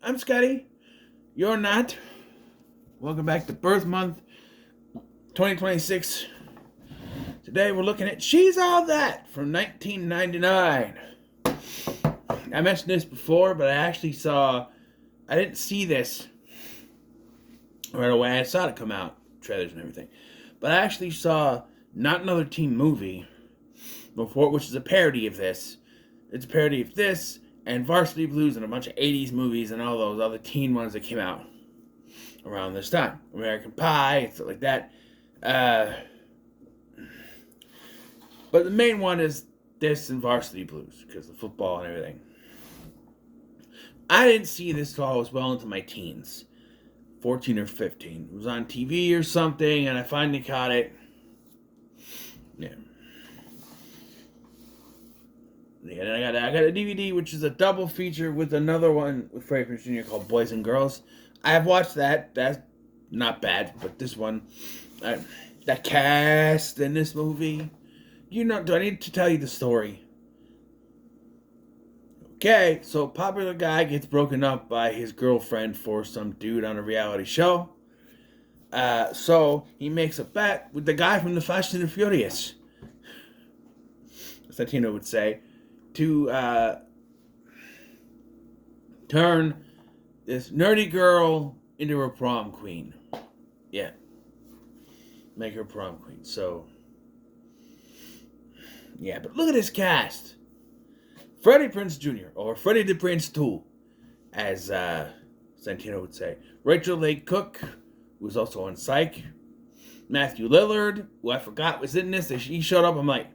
I'm Scotty. You're not. Welcome back to Birth Month 2026. Today we're looking at She's All That from 1999. I mentioned this before, but I didn't see this right away. I saw it come out, trailers and everything. But I actually saw Not Another Teen Movie before, which is a parody of this. It's a parody of this and Varsity Blues and a bunch of 80s movies and all those other teen ones that came out around this time. American Pie and stuff like that. But the main one is this and Varsity Blues because of football and everything. I didn't see this till I was well into my teens. 14 or 15. It was on TV or something and I finally caught it. Yeah. Yeah, and I got a DVD, which is a double feature with another one with Freddie Prinze Jr. called Boys and Girls. I have watched that. That's not bad, but this one, the cast in this movie. Do I need to tell you the story? Okay, so a popular guy gets broken up by his girlfriend for some dude on a reality show. So he makes a bet with the guy from the Fast and the Furious, Santino would say, to turn this nerdy girl into a prom queen. Yeah. Make her prom queen. So, yeah, but look at this cast. Freddie Prinze Jr., or Freddie the Prince 2, as Santino would say. Rachel Leigh Cook, who was also on Psych. Matthew Lillard, who I forgot was in this. He showed up, I'm like,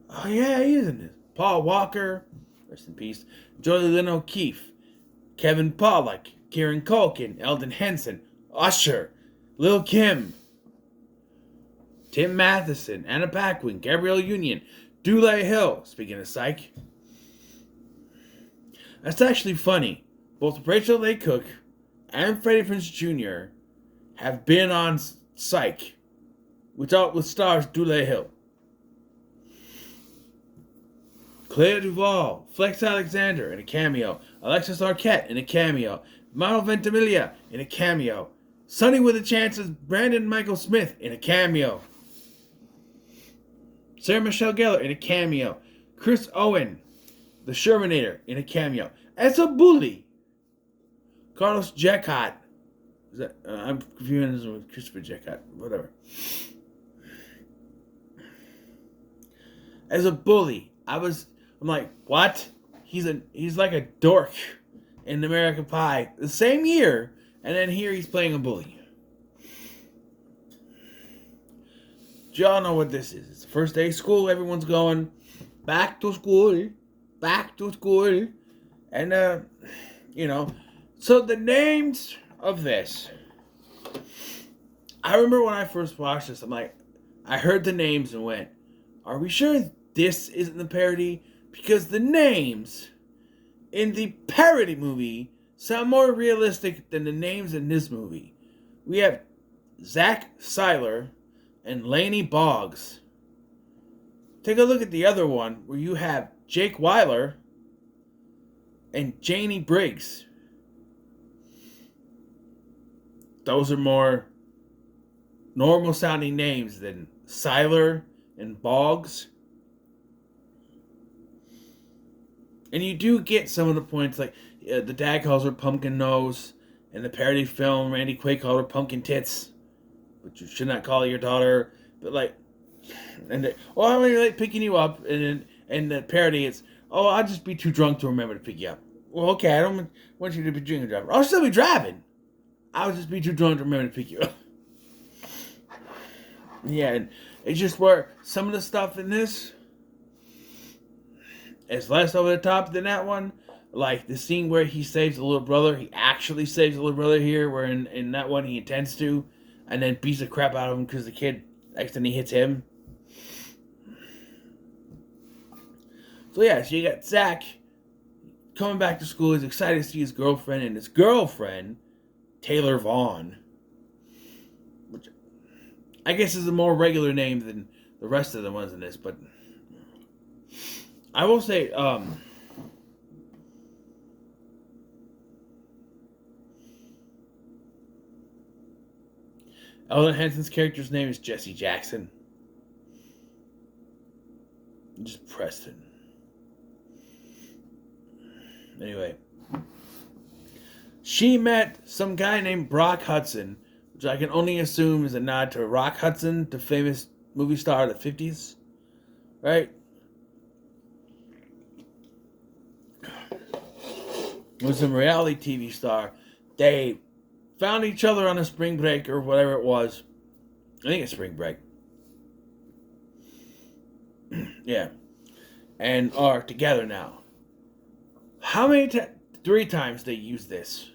oh yeah, he is in this. Paul Walker, rest in peace. Jolie Lynn O'Keefe, Kevin Pollak, Kieran Culkin, Eldon Henson, Usher, Lil' Kim, Tim Matheson, Anna Paquin, Gabrielle Union, Dule Hill, speaking of Psych. That's actually funny. Both Rachel Leigh Cook and Freddie Prinze Jr. have been on Psych with stars Dule Hill. Claire Duvall, Flex Alexander in a cameo, Alexis Arquette in a cameo, Mano Ventimiglia in a cameo, Sonny with a Chance's Brandon Michael Smith in a cameo, Sarah Michelle Gellar in a cameo, Chris Owen, the Shermanator in a cameo, as a bully, Carlos Jacot. I'm confusing this with Christopher Jacot, whatever. As a bully, I'm like, what? He's like a dork in American Pie the same year, and then here he's playing a bully. Do y'all know what this is? It's the first day of school, everyone's going back to school, and so the names of this. I remember when I first watched this, I'm like, I heard the names and went, are we sure this isn't the parody? Because the names in the parody movie sound more realistic than the names in this movie. We have Zach Seiler and Laney Boggs. Take a look at the other one where you have Jake Weiler and Janie Briggs. Those are more normal sounding names than Seiler and Boggs. And you do get some of the points, like the dad calls her Pumpkin Nose, and the parody film, Randy Quaid called her Pumpkin Tits, but you should not call your daughter. But I'm really like picking you up, and the parody is, I'll just be too drunk to remember to pick you up. Well, okay, I don't want you to be drinking driver. I'll still be driving. I'll just be too drunk to remember to pick you up. Yeah, and it's just where some of the stuff in this is less over the top than that one. Like the scene where he saves the little brother, he actually saves the little brother here, where in that one he intends to, and then beats the crap out of him because the kid accidentally hits him. So yeah, so you got Zach coming back to school. He's excited to see his girlfriend, and his girlfriend, Taylor Vaughn, which I guess is a more regular name than the rest of the ones in this, but I will say, Ellen Henson's character's name is Jesse Jackson. Just Preston. Anyway. She met some guy named Brock Hudson, which I can only assume is a nod to Rock Hudson, the famous movie star of the 50s. Right? Was a reality TV star. They found each other on a spring break or whatever it was. I think it's spring break. Yeah. And are together now. How many times? 3 times they use this.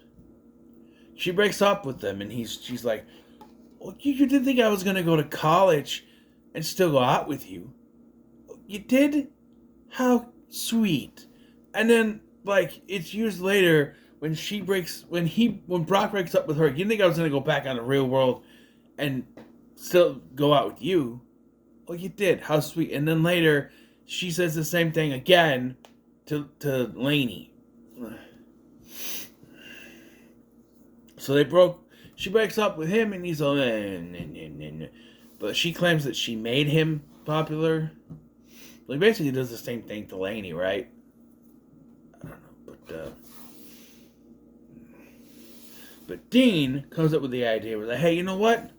She breaks up with him, and she's like, well, you didn't think I was going to go to college and still go out with you. You did? How sweet. And then, like, it's used later when Brock breaks up with her. You didn't think I was going to go back on the real world and still go out with you? Well, you did. How sweet. And then later, she says the same thing again to Lainey. So she breaks up with him, and he's all, but she claims that she made him popular. Like, basically does the same thing to Lainey, right? I don't know, but Dean comes up with the idea, we're like, hey, you know what?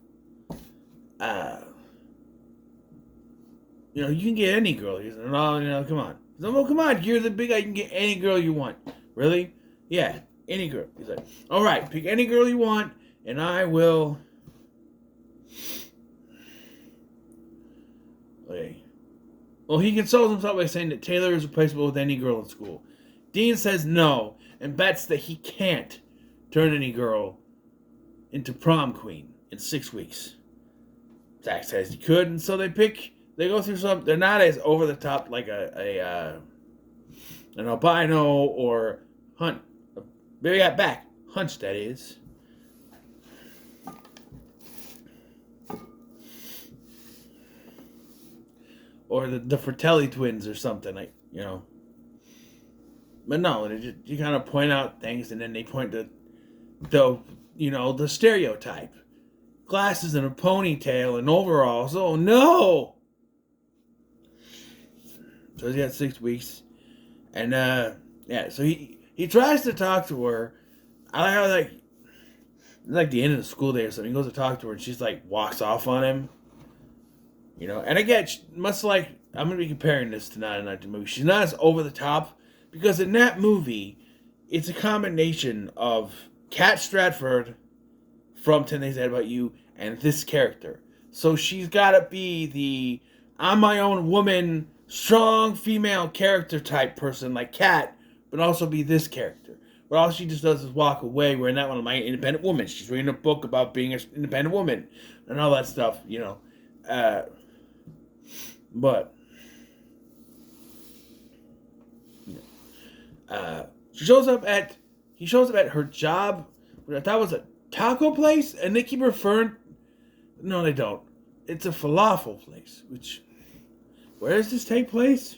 You can get any girl. He's like, no, come on. He's like, well, come on, you're the big guy, you can get any girl you want. Really? Yeah. Any girl. He's like, all right, pick any girl you want, and I will. Okay. Well, he consoles himself by saying that Taylor is replaceable with any girl in school. Dean says no, and bets that he can't turn any girl into prom queen in 6 weeks. Zach says he could, and so they go through some. They're not as over the top like an albino or Hunt. Baby got back. Hunch, that is. Or the Fratelli twins or something, like, But no, you kind of point out things, and then they point to the stereotype. Glasses and a ponytail and overalls. Oh, no! So he's got 6 weeks. And, so he tries to talk to her. I like how, like the end of the school day or something, he goes to talk to her, and she's like, walks off on him. And I get, much like, I'm going to be comparing this to 1992 movie. She's not as over the top, because in that movie, it's a combination of Kat Stratford from 10 Things I Hate About You and this character. So she's got to be the I'm my own woman, strong female character type person like Kat, but also be this character. But all she just does is walk away, where in that one, I'm an independent woman. She's reading a book about being an independent woman and all that stuff, But he shows up at her job, which I thought was a taco place, and they keep referring. No, they don't. It's a falafel place. Where does this take place?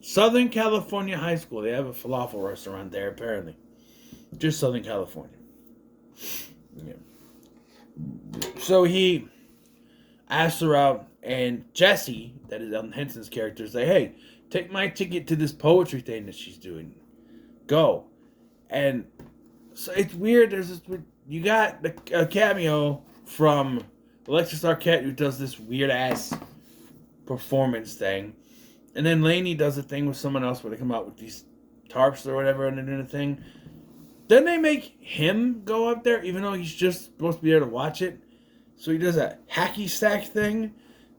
Southern California High School. They have a falafel restaurant there, apparently. Just Southern California. Yeah. So he asks her out, and Jesse, that is Ellen Henson's character, is like, hey, take my ticket to this poetry thing that she's doing. Go. And so it's weird. You got a cameo from Alexis Arquette, who does this weird-ass performance thing. And then Lainey does a thing with someone else where they come out with these tarps or whatever and they're doing a thing. Then they make him go up there, even though he's just supposed to be there to watch it. So he does a hacky sack thing.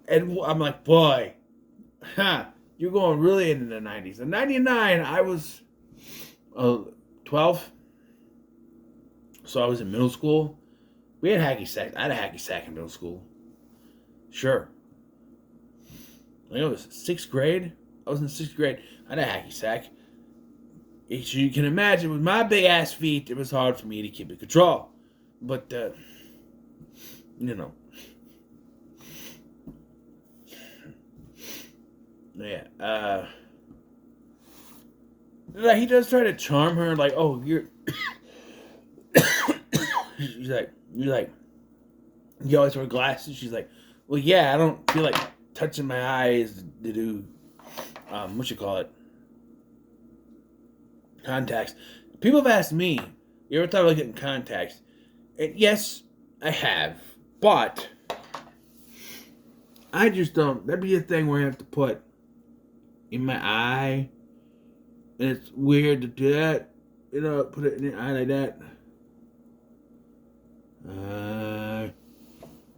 And I'm like, boy, you're going really into the 90s. In 99, I was 12. So I was in middle school. We had hacky sacks. I had a hacky sack in middle school. Sure. I think it was 6th grade. I was in 6th grade. I had a hacky sack. As you can imagine, with my big ass feet, it was hard for me to keep it control. But, yeah. He does try to charm her, like, oh, you're. She's like, you're like, you always wear glasses. She's like, well, yeah, I don't feel like touching my eyes to do, what you call it, contacts. People have asked me, you ever thought about getting contacts? And yes, I have, but I just don't. That'd be a thing where I have to put in my eye, and it's weird to do that. You know, put it in your eye like that.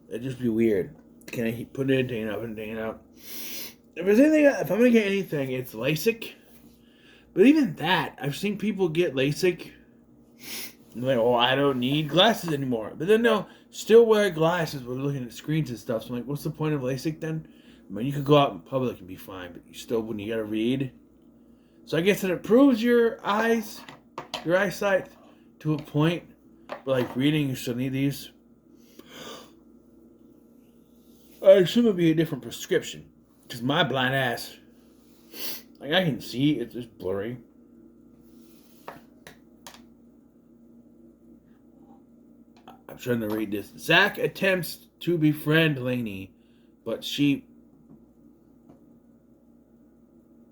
It'd just be weird. Can I put it in, take it out, and take it out? If there's anything, if I'm gonna get anything, it's LASIK. But even that, I've seen people get LASIK. And they're like, oh, I don't need glasses anymore. But then they'll still wear glasses when they're looking at screens and stuff. So I'm like, what's the point of LASIK then? I mean, you could go out in public and be fine, but you still, when you gotta read. So I guess it improves your eyesight to a point. But like reading, you still need these. I assume it'd be a different prescription. Because my blind ass, like I can see, it's just blurry. I'm trying to read this. Zach attempts to befriend Lainey, but she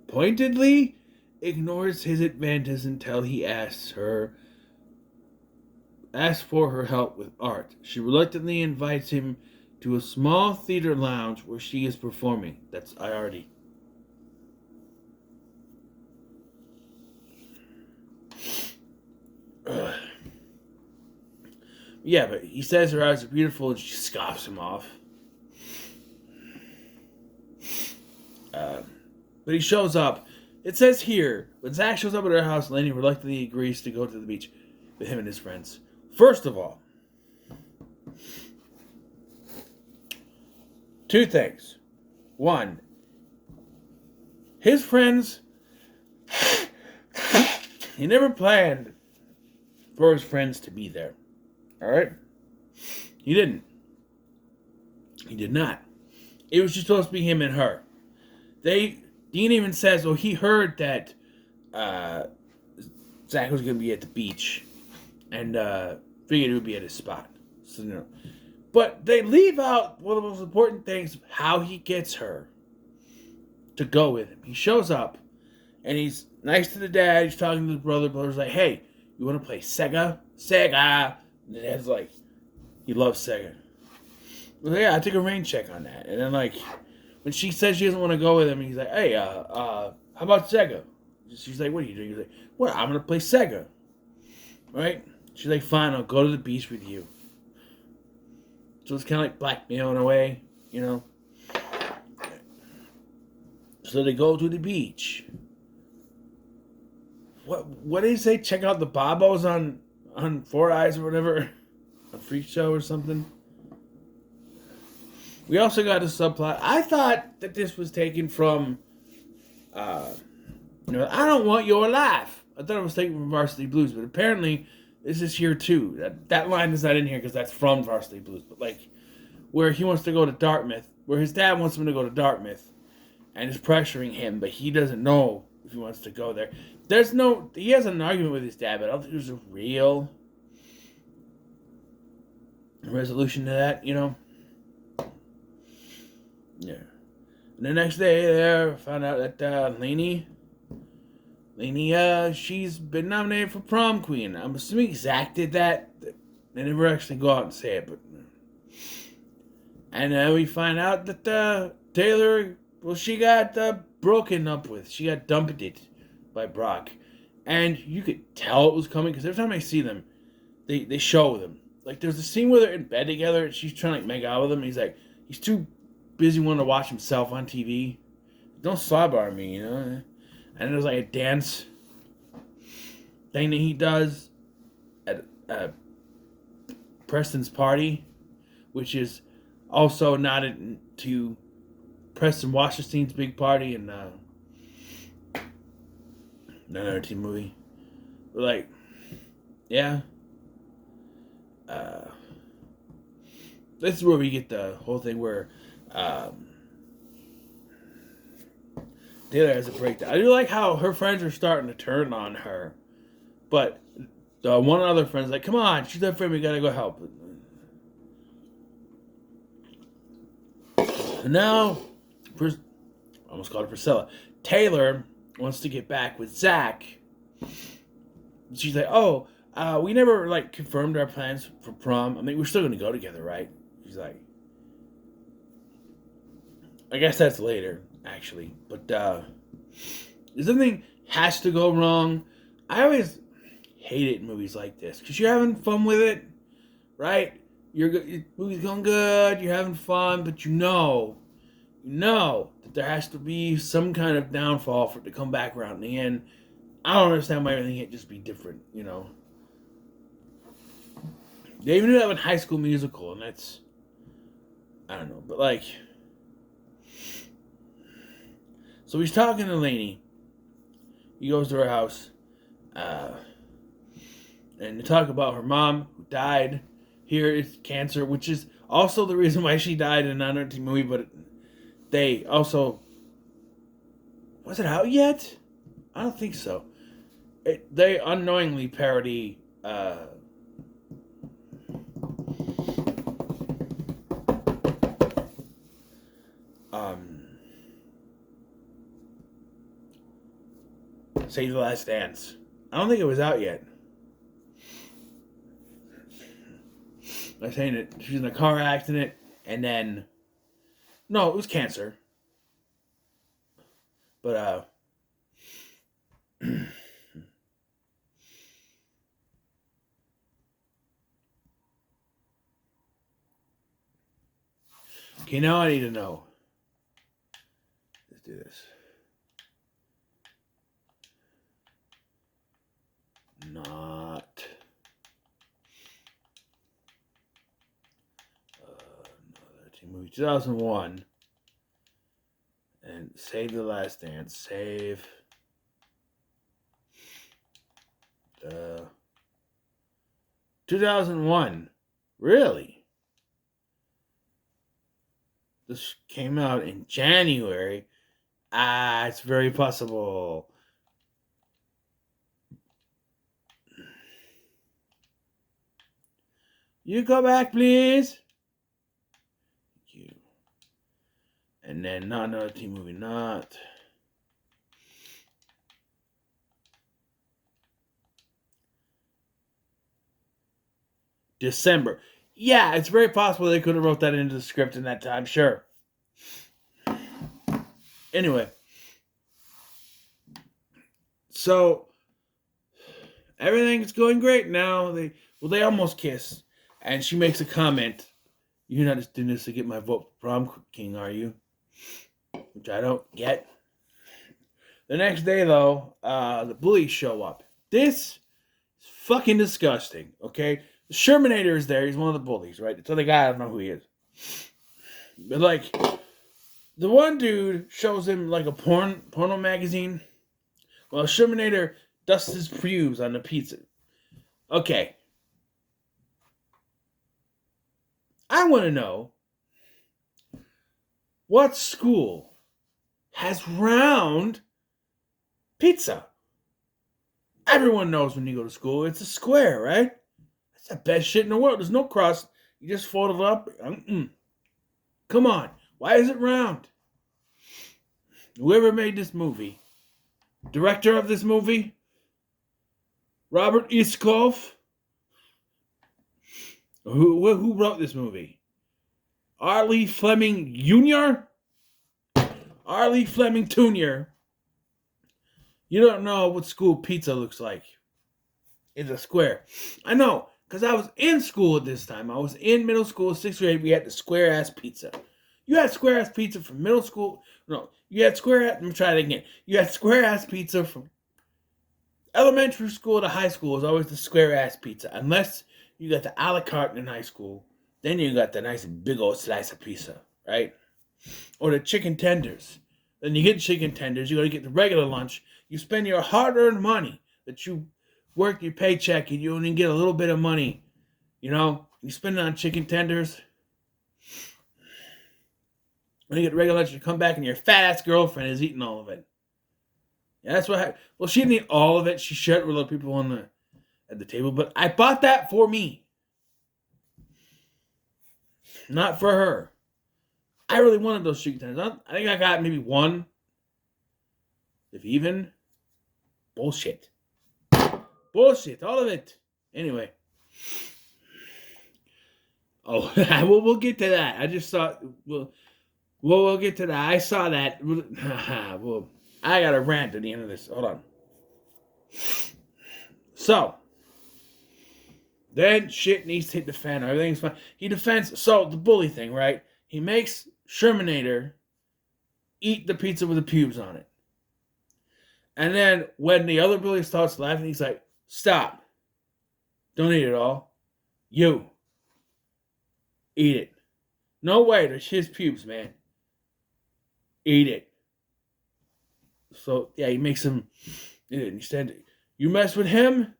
pointedly ignores his advances until he asks for her help with art. She reluctantly invites him to a small theater lounge where she is performing. That's I already. Yeah, but he says her eyes are beautiful and she scoffs him off. But he shows up. It says here, when Zach shows up at her house, Lainey reluctantly agrees to go to the beach with him and his friends. First of all, two things. One, his friends, he never planned for his friends to be there. Alright? He didn't. He did not. It was just supposed to be him and her. Dean even says, well, he heard that Zach was going to be at the beach and figured it would be at his spot. So, you know. But they leave out one of the most important things, how he gets her to go with him. He shows up and he's nice to the dad. He's talking to the brother. Brother's like, hey, you want to play Sega? Sega! And the dad's like, he loves Sega. Well, yeah, I took a rain check on that. And then, like, when she says she doesn't want to go with him, he's like, hey, how about Sega? She's like, what are you doing? He's like, well, I'm going to play Sega. Right? She's like, fine, I'll go to the beach with you. So it's kind of like blackmail in a way, you know? So they go to the beach. What did he say? Check out the Bobos on Four Eyes or whatever? A freak show or something? We also got a subplot. I thought that this was taken from, I don't want your life. I thought it was taken from Varsity Blues, but apparently this is here too. That line is not in here because that's from Varsity Blues. But like, where he wants to go to Dartmouth, where his dad wants him to go to Dartmouth, and is pressuring him, but he doesn't know if he wants to go there. He has an argument with his dad, but I don't think there's a real resolution to that, you know? Yeah. And the next day, there, found out that Lainey, she's been nominated for prom queen. I'm assuming Zach did that. They never actually go out and say it, but. And we find out that Taylor, well, she got broken up with. She got dumped by Brock. And you could tell it was coming because every time I see them, they show them. Like, there's a scene where they're in bed together and she's trying to like, make out with him. And he's too busy wanting to watch himself on TV. Don't sidebar me, you know? And there's like a dance thing that he does at Preston's party, which is also not to Preston Washington's big party and another teen movie. But like, yeah. This is where we get the whole thing where Taylor has a breakdown. I do like how her friends are starting to turn on her, but the one other friend's like, come on, she's that friend, we gotta go help. And now, I almost called her Priscilla. Taylor wants to get back with Zach. She's like, oh, we never like confirmed our plans for prom. I mean, we're still gonna go together, right? She's like, I guess that's later, actually. But if something has to go wrong, I always hate it in movies like this because you're having fun with it, right? Your movie's going good, you're having fun, but you know that there has to be some kind of downfall for it to come back around in the end. I don't understand why everything can't just be different, you know. They even do that in High School Musical, and that's, I don't know, but like, so he's talking to Lainey. He goes to her house, and they talk about her mom who died. Here is cancer, which is also the reason why she died in a 19 movie, but they also, was it out yet? I don't think so. They unknowingly parody Save the Last Dance. I don't think it was out yet. I'm saying that she's in a car accident, and then, no, it was cancer. But okay, now I need to know. Let's do this. Not another teen movie. 2001. And Save the Last Dance. Save the 2001. Really? This came out in January. It's very possible. You go back, please. Thank you. And then not another teen movie, not. December. Yeah, it's very possible they could have wrote that into the script in that time, sure. Anyway. So, everything's going great now. They almost kiss. And she makes a comment. You're not just doing this to get my vote for prom king, are you? Which I don't get. The next day, though, the bullies show up. This is fucking disgusting, okay? The Shermanator is there. He's one of the bullies, right? It's other guy, I don't know who he is. But, like, the one dude shows him, like, a porno magazine. Well, Shermanator dusts his pubes on the pizza. Okay. I want to know what school has round pizza. Everyone knows when you go to school, it's a square, right? That's the best shit in the world. There's no crust. You just fold it up. Come on. Why is it round? Whoever made this movie, director of this movie, Robert Isikoff. Who wrote this movie? R. Lee Fleming Jr.? R. Lee Fleming Jr. You don't know what school pizza looks like. It's a square. I know, because I was in school at this time. I was in middle school, 6th grade. We had the square-ass pizza. You had square-ass pizza from middle school. No, you had square-ass... Let me try it again. You had square-ass pizza from elementary school to high school. It was always the square-ass pizza. Unless you got the a la carte in high school. Then you got the nice big old slice of pizza, right? Or the chicken tenders. Then you get chicken tenders. You got to get the regular lunch. You spend your hard-earned money that you work your paycheck and you only get a little bit of money. You know? You spend it on chicken tenders. When you get regular lunch, you come back and your fat-ass girlfriend is eating all of it. Yeah, that's what happened. Well, she didn't eat all of it. She shared it with other people on the at the table, but I bought that for me, not for her. I really wanted those chicken tenders. I think I got maybe one, if even. Bullshit. Bullshit, all of it. Anyway. Oh, we'll get to that. I just thought, we'll get to that. I saw that. Well, I got a rant at the end of this. Hold on. So, then shit needs to hit the fan. Everything's fine. He defends. So, the bully thing, right? He makes Shermanator eat the pizza with the pubes on it. And then when the other bully starts laughing, he's like, stop. Don't eat it all. You. Eat it. No way. There's his pubes, man. Eat it. So, yeah, he makes him eat it. And he said, you mess with him,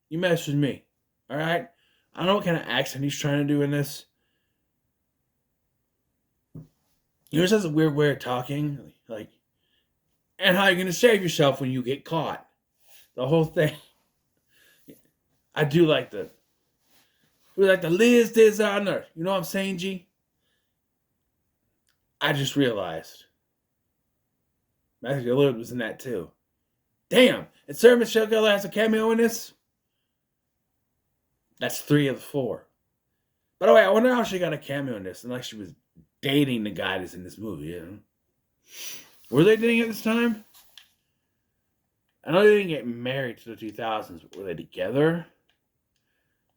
you mess with me. All right? I don't know what kind of accent he's trying to do in this. He always has a weird way of talking. Like, and how are you going to save yourself when you get caught? The whole thing. I do like the Liz designer. You know what I'm saying, G? I just realized Matthew Lillard was in that too. Damn. And Sarah Michelle Gellar has a cameo in this? That's 3 of the 4. By the way, I wonder how she got a cameo in this, unless she was dating the guy that's in this movie, you know? Were they dating at this time? I know they didn't get married to the 2000s, but were they together?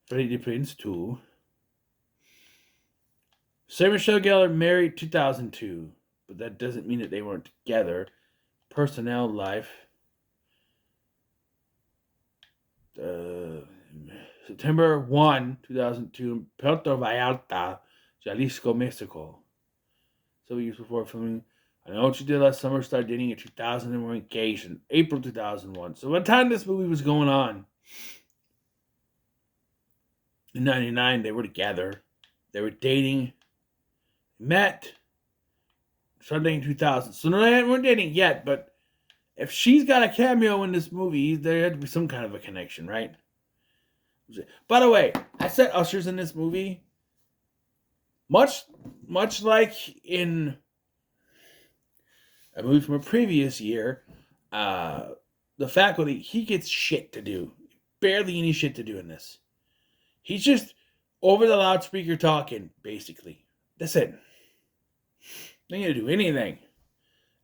Freddie Prinze 2. Sarah Michelle Gellar married 2002, but that doesn't mean that they weren't together. Personnel life. September 1, 2002, Puerto Vallarta, Jalisco, Mexico. So years before filming. I know what you did last summer. Started dating in 2000 and were engaged in April 2001. So by the time this movie was going on, in 99, they were together. They were dating. Met. Started dating in 2000. So no, they weren't dating yet, but if she's got a cameo in this movie, there had to be some kind of a connection, right? By the way, I said Usher's in this movie. Much like in a movie from a previous year, The Faculty, he gets shit to do. Barely any shit to do in this. He's just over the loudspeaker talking, basically. That's it. They ain't gonna do anything.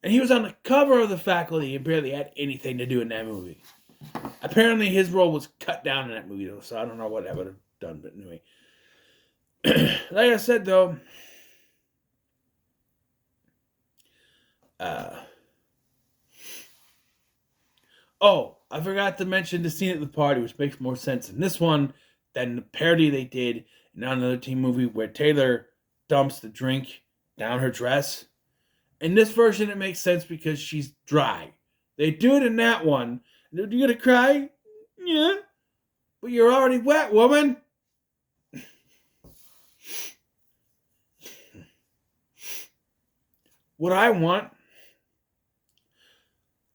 And he was on the cover of The Faculty and barely had anything to do in that movie. Apparently his role was cut down in that movie, though, so I don't know what that would have done, but anyway. Like I said, though, I forgot to mention the scene at the party, which makes more sense in this one than the parody they did in another teen movie where Taylor dumps the drink down her dress. In this version, it makes sense because she's dry. They do it in that one. You gonna cry? Yeah. But you're already wet, woman. What I want,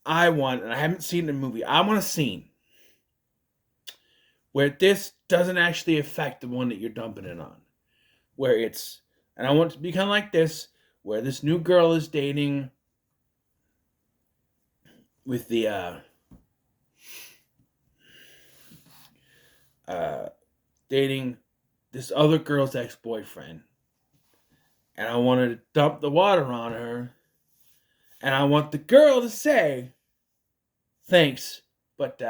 and I haven't seen the movie, I want a scene where this doesn't actually affect the one that you're dumping it on. Where it's, and I want it to be kind of like this, where this new girl is dating with the, dating this other girl's ex-boyfriend. And I wanted to dump the water on her. And I want the girl to say, thanks, but,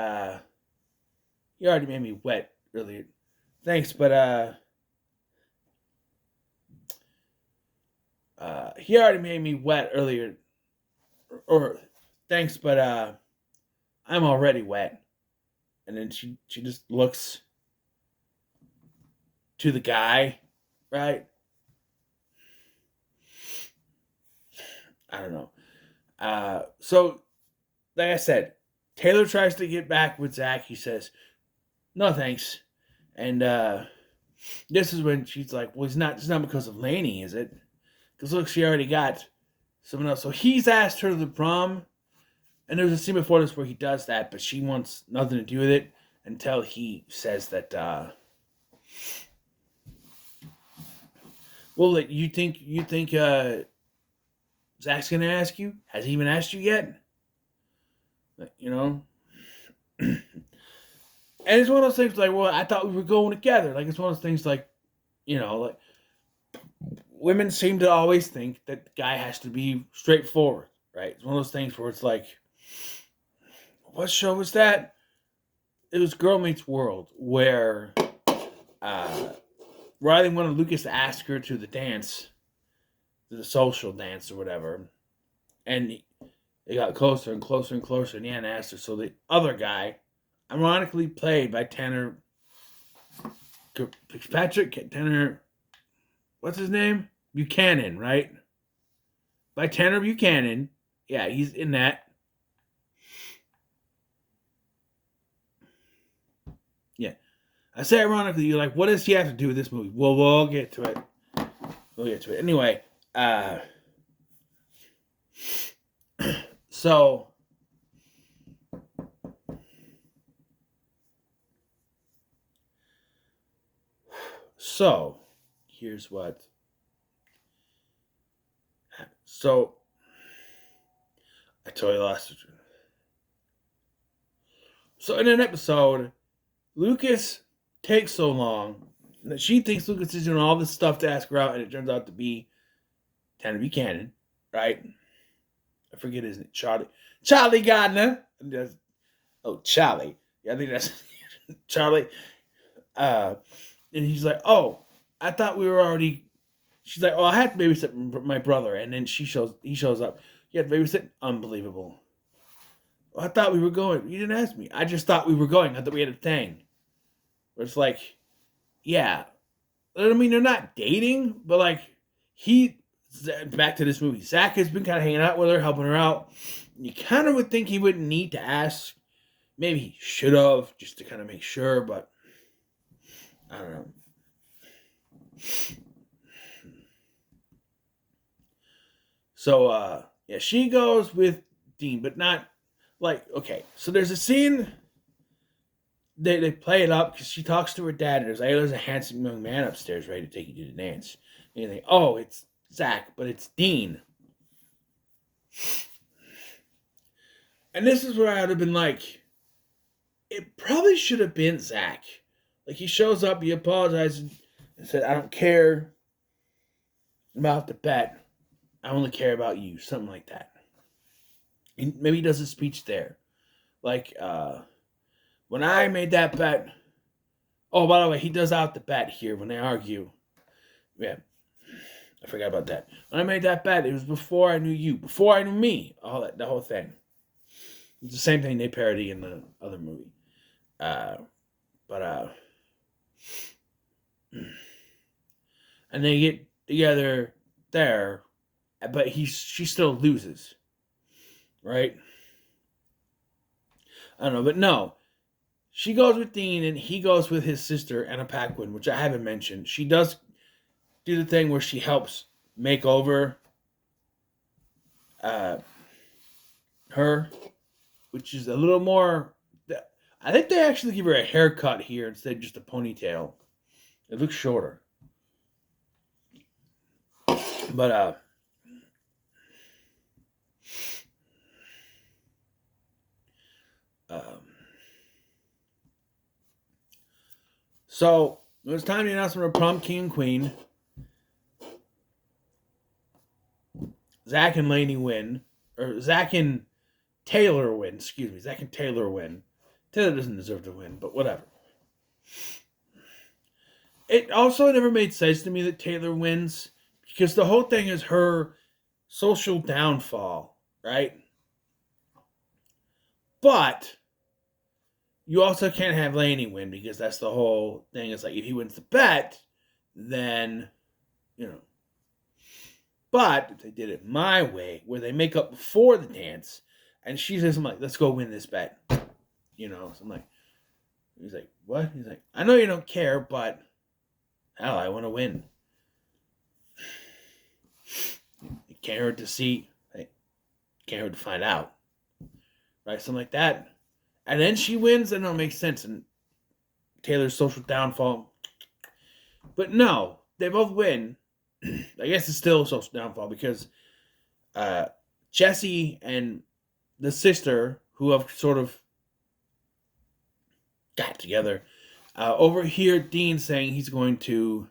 you already made me wet earlier. Thanks, but, he already made me wet earlier. Or, thanks, but, I'm already wet. And then she just looks to the guy, right? I don't know. So, like I said, Taylor tries to get back with Zach. He says, no thanks. And this is when she's like, well, it's not because of Lainey, is it? Because look, she already got someone else. So he's asked her to the prom. And there's a scene before this where he does that, but she wants nothing to do with it. until he says that, well, you think Zach's gonna ask you? Has he even asked you yet? You know? And it's one of those things like, well, I thought we were going together. Like, it's one of those things like, like, women seem to always think that the guy has to be straightforward, right? It's one of those things where it's like, what show was that? It was Girl Meets World, where Riley wanted Lucas to ask her to the dance, to the social dance or whatever, and it got closer and closer and closer, and he hadn't asked her. So the other guy, ironically played by Tanner Fitzpatrick, what's his name? Buchanan, right? By Tanner Buchanan. Yeah, he's in that. Yeah. I say ironically, you're like, what does he have to do with this movie? Well, we'll get to it. Anyway, so here's what. So I totally lost it. So in an episode, Lucas takes so long that she thinks Lucas is doing all this stuff to ask her out, and it turns out to be Tanner Buchanan, right? I forget his name. Charlie Gardner. Charlie. Yeah, I think that's Charlie. And he's like, oh, I thought we were already. She's like, oh, I had to babysit my brother, and then he shows up. You had to babysit? Unbelievable. Well, I thought we were going. You didn't ask me. I just thought we were going. I thought we had a thing. It's like, yeah. I mean, they're not dating, but like, back to this movie. Zach has been kind of hanging out with her, helping her out. You kind of would think he wouldn't need to ask. Maybe he should have, just to kind of make sure, but I don't know. So, yeah, she goes with Dean, but not like, okay. So there's a scene. They play it up because she talks to her dad, and there's a handsome young man upstairs ready to take you to the dance. And you think, oh, it's Zach, but it's Dean. And this is where I would have been like, it probably should have been Zach. Like, he shows up, he apologizes, and said, I don't care about the bet. I only care about you. Something like that. And maybe he does a speech there. Like, when I made that bet. Oh, by the way, he does out the bet here when they argue. Yeah. I forgot about that. When I made that bet, it was before I knew you. Before I knew me. The whole thing. It's the same thing they parody in the other movie. And they get together there, but she still loses. Right? I don't know, but no. She goes with Dean, and he goes with his sister, Anna Paquin, which I haven't mentioned. She does do the thing where she helps make over her, which is a little more. I think they actually give her a haircut here instead of just a ponytail. It looks shorter. But so it was time to announce of prom king and queen. Zach and Lainey win, or Zach and Taylor win. Excuse me, Zach and Taylor win. Taylor doesn't deserve to win, but whatever. It also never made sense to me that Taylor wins, because the whole thing is her social downfall, right? But you also can't have Lainey win, because that's the whole thing. It's like, if he wins the bet, then, But if they did it my way, where they make up before the dance, and she says, I'm like, let's go win this bet. So I'm like, he's like, what? He's like, I know you don't care, but hell, I want to win. It can't hurt to see. It can't hurt to find out. Right? Something like that. And then she wins, and it'll make sense. And Taylor's social downfall. But no, they both win. I guess it's still a social downfall because Jesse and the sister, who have sort of got together, overhear Dean saying he's going to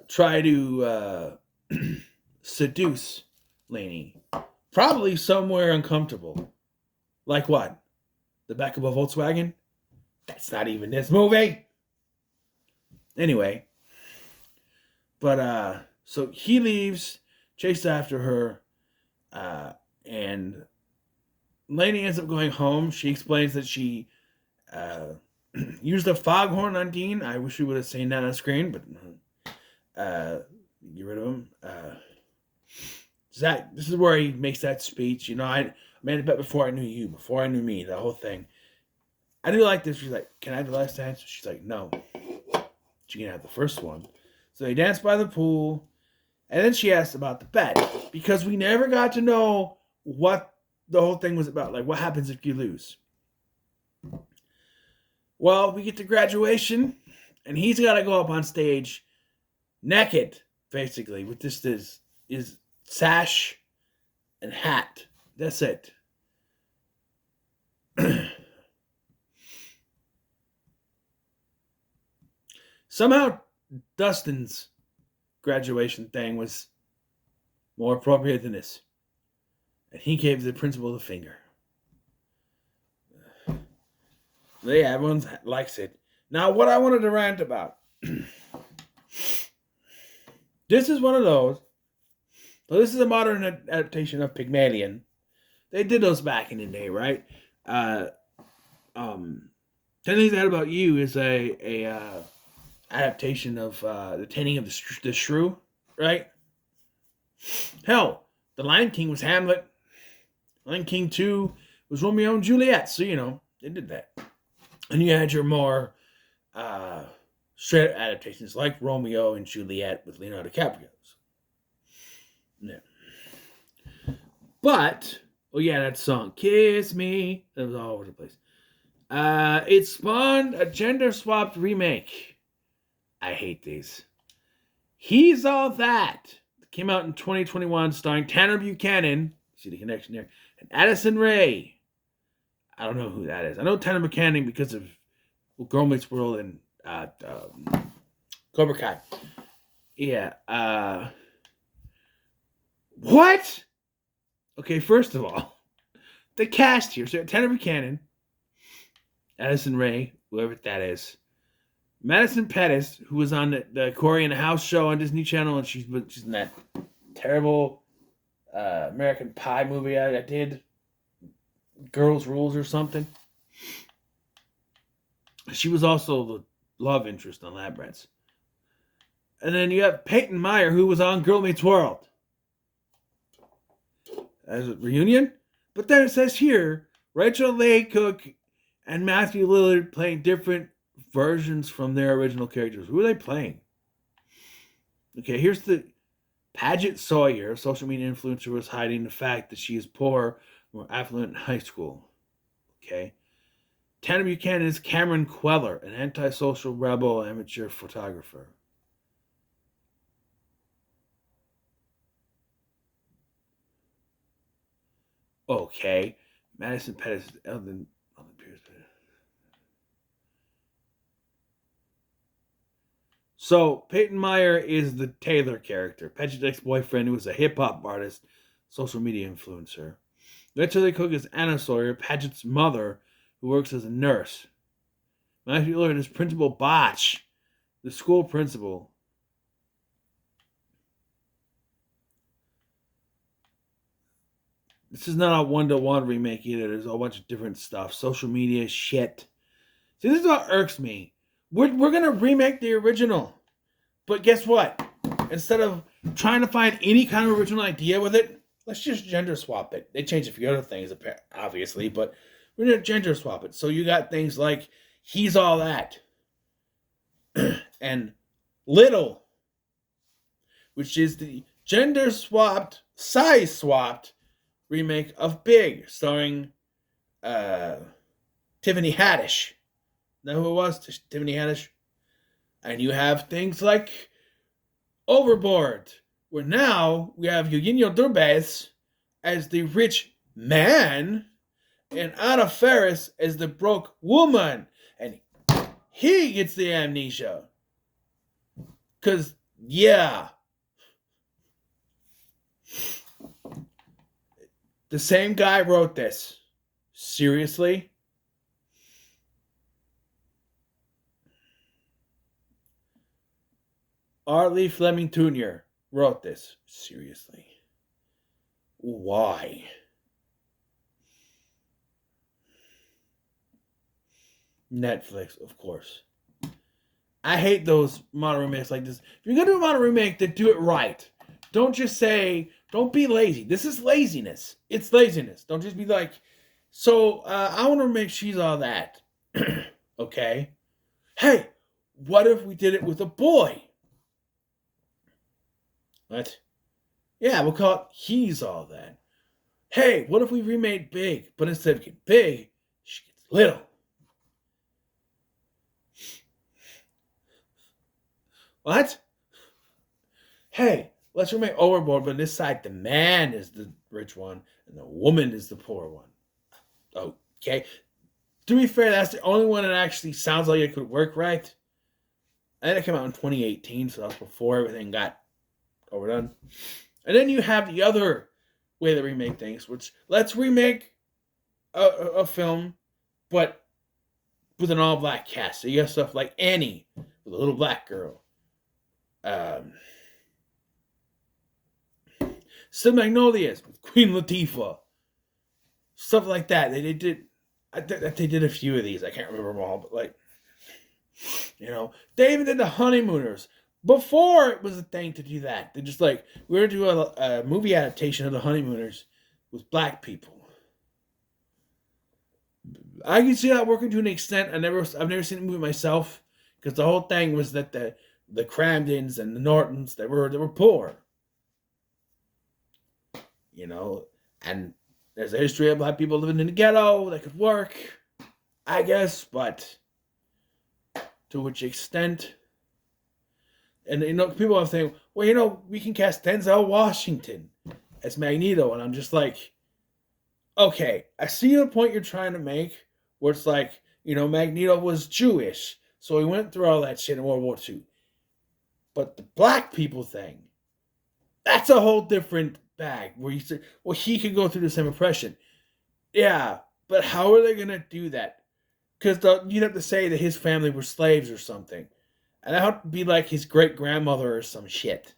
try to seduce Lainey. Probably somewhere uncomfortable. Like what? The back of a Volkswagen? That's not even this movie. Anyway. But, so he leaves, chased after her, and Lainey ends up going home. She explains that she used a foghorn on Dean. I wish we would have seen that on screen, but get rid of him. Zach, this is where he makes that speech. You know, I made a bet before I knew you, before I knew me, the whole thing. I do like this. She's like, can I have the last dance? She's like, no. She can have the first one. So they dance by the pool. And then she asked about the bet. Because we never got to know what the whole thing was about. Like, what happens if you lose? Well, we get to graduation. And he's got to go up on stage naked, basically, with just his sash and hat. That's it. Somehow, Dustin's graduation thing was more appropriate than this. And he gave the principal the finger. Yeah, everyone likes it. Now, what I wanted to rant about. This is one of those. So this is a modern adaptation of Pygmalion. They did those back in the day, right? 10 Things I Hate About You is a adaptation of The Taming of the Shrew, right? Hell, The Lion King was Hamlet. Lion King 2 was Romeo and Juliet, so you know, they did that. And you had your more straight adaptations like Romeo and Juliet with Leonardo DiCaprio. Yeah. But, oh yeah, that song, Kiss Me, that was all over the place. It spawned a gender-swapped remake. I hate these. He's All That. It came out in 2021, starring Tanner Buchanan. See the connection there? And Addison Rae. I don't know who that is. I know Tanner Buchanan because of Girl Meets World and Cobra Kai. Yeah. What? Okay, first of all, the cast here. So Tanner Buchanan, Addison Rae, whoever that is. Madison Pettis, who was on the Corey in the House show on Disney Channel, and she's in that terrible American Pie movie I did, Girls Rules or something. She was also the love interest on Lab Rats. And then you have Peyton Meyer, who was on Girl Meets World. As a reunion. But then it says here, Rachel Leigh Cook and Matthew Lillard playing different versions from their original characters. Who are they playing? Okay, here's the Paget Sawyer, a social media influencer, was hiding the fact that she is poor or affluent in high school. Okay. Tanner Buchanan is Cameron Queller, an antisocial rebel amateur photographer. Okay. Madison Pettis, Eldon Pierce. So, Peyton Meyer is the Taylor character. Paget's ex-boyfriend who is a hip-hop artist, social media influencer. Rachel Leigh Cook is Anna Sawyer, Paget's mother, who works as a nurse. Matthew Lillard is Principal Botch, the school principal. This is not a one-to-one remake either. There's a whole bunch of different stuff. Social media shit. See, this is what irks me. We're going to remake the original. But guess what? Instead of trying to find any kind of original idea with it, let's just gender swap it. They changed a few other things, obviously, but we're going to gender swap it. So you got things like He's All That. And Little, which is the gender swapped, size swapped remake of Big, starring uh, Tiffany Haddish. Know who it was? Tiffany Haddish. And you have things like Overboard, where now we have Eugenio Derbez as the rich man and Anna Faris as the broke woman. And he gets the amnesia. Because, yeah. The same guy wrote this. Seriously? R. Lee Fleming Jr. wrote this. Seriously. Why? Netflix, of course. I hate those modern remakes like this. If you're gonna do a modern remake, then do it right. Don't just say, don't be lazy. This is laziness. It's laziness. Don't just be like, so I want to remake She's All That. Okay? Hey, what if we did it with a boy? What? Yeah, we'll call it He's All That. Hey, what if we remade Big, but instead of getting big, she gets little? What? Hey, let's remake Overboard, but on this side, the man is the rich one and the woman is the poor one. Okay? To be fair, that's the only one that actually sounds like it could work right. And it came out in 2018, so that was before everything got overdone. And then you have the other way to remake things, which let's remake a film, but with an all-black cast. So you have stuff like Annie with a little black girl. Still Magnolias with Queen Latifah. Stuff like that. They did a few of these. I can't remember them all, but like, you know, they even did The Honeymooners before it was a thing to do that. They just like, we're gonna do a movie adaptation of The Honeymooners with black people. I can see that working to an extent. I've never seen the movie myself because the whole thing was that the Cramdens and the Nortons they were poor, you know, and there's a history of black people living in the ghetto that could work, I guess, but to which extent? And you know, people are saying, well, you know, we can cast Denzel Washington as Magneto, and I'm just like, okay, I see the point you're trying to make, where it's like, you know, Magneto was Jewish, so he went through all that shit in World War II. But the black people thing, that's a whole different bag, where you say, well, he could go through the same oppression. Yeah, but how are they going to do that? Because you'd have to say that his family were slaves or something. And that would be like his great-grandmother or some shit.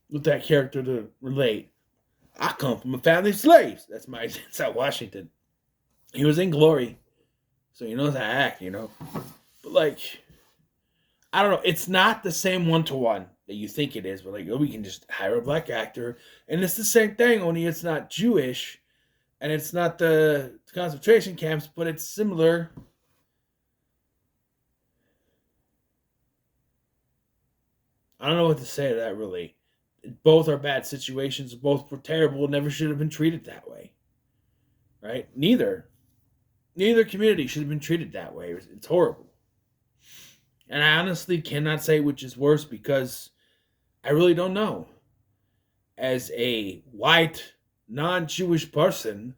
With that character to relate. I come from a family of slaves. That's my Denzel Washington. He was in Glory. So he knows how to act, you know. But like, I don't know. It's not the same one-to-one that you think it is. But like, oh, we can just hire a black actor. And it's the same thing, only it's not Jewish. And it's not the concentration camps, but it's similar. I don't know what to say to that, really. Both are bad situations. Both were terrible. Never should have been treated that way. Right? Neither community should have been treated that way. It's horrible. And I honestly cannot say which is worse because I really don't know. As a white, non-Jewish person,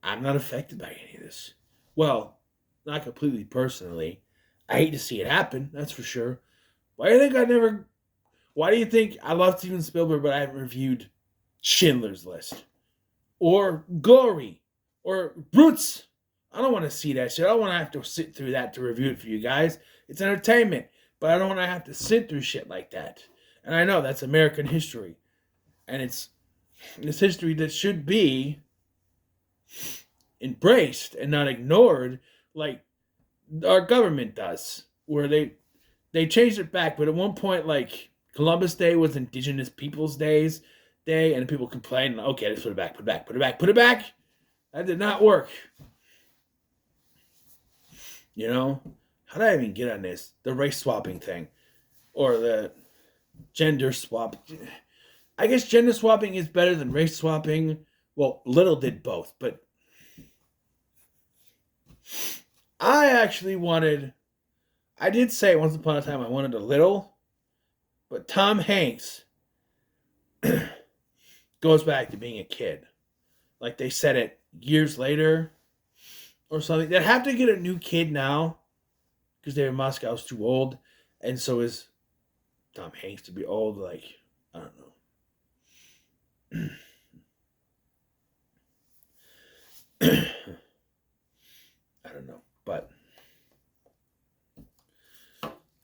I'm not affected by any of this. Well, not completely personally. I hate to see it happen, that's for sure. Why do you think I love Steven Spielberg, but I haven't reviewed Schindler's List? Or Glory? Or Brutes? I don't want to see that shit. I don't want to have to sit through that to review it for you guys. It's entertainment. But I don't want to have to sit through shit like that. And I know that's American history. And it's history that should be embraced and not ignored like our government does. Where they changed it back, but at one point, like, Columbus Day was Indigenous Peoples Day, and people complained, okay, let's put it back. That did not work. You know? How did I even get on this? The race swapping thing. Or the gender swap. I guess gender swapping is better than race swapping. Well, Little did both, but I actually wanted, I did say once upon a time I wanted a little, but Tom Hanks goes back to being a kid. Like they said it years later or something. They'd have to get a new kid now because David Moscow's too old, and so is Tom Hanks to be old. Like, I don't know. I don't know. But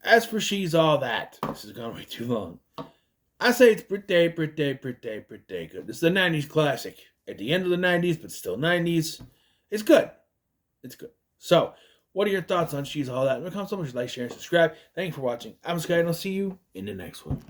as for She's All That, this has gone way too long. I say it's pretty good. It's the 90s classic. At the end of the 90s, but still 90s. It's good. It's good. So, what are your thoughts on She's All That? In the comments, so much like, share, and subscribe. Thank you for watching. I'm Sky, and I'll see you in the next one.